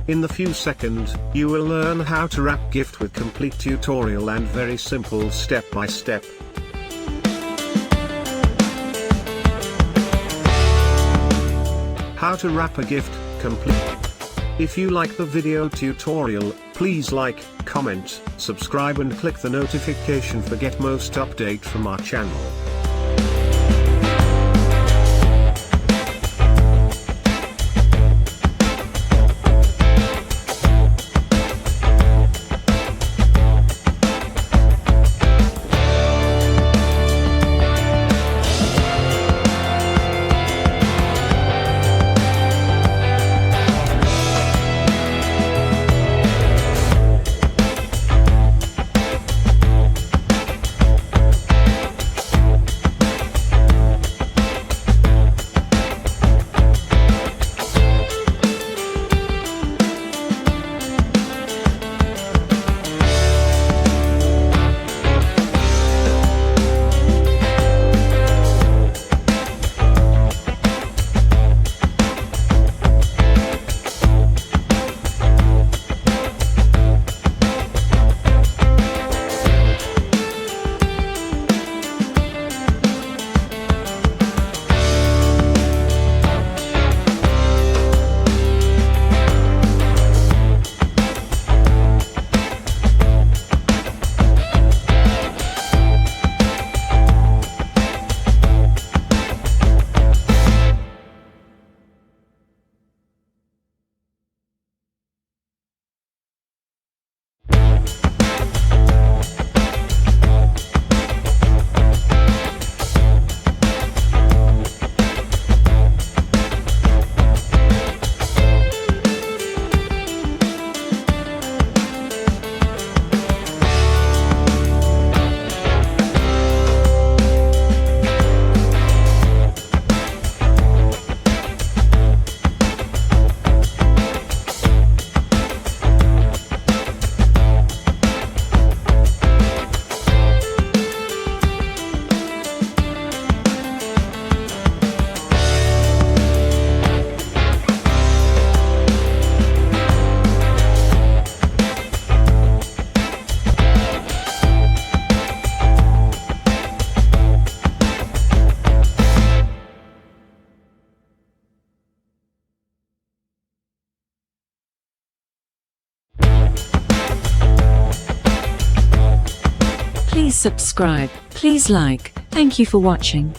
In the few seconds, you will learn how to wrap gift with complete tutorial and very simple step-by-step. How to wrap a gift, complete. If you like the video tutorial, please like, comment, subscribe and click the notification for get most update from our channel. Please subscribe, please like. Thank you for watching.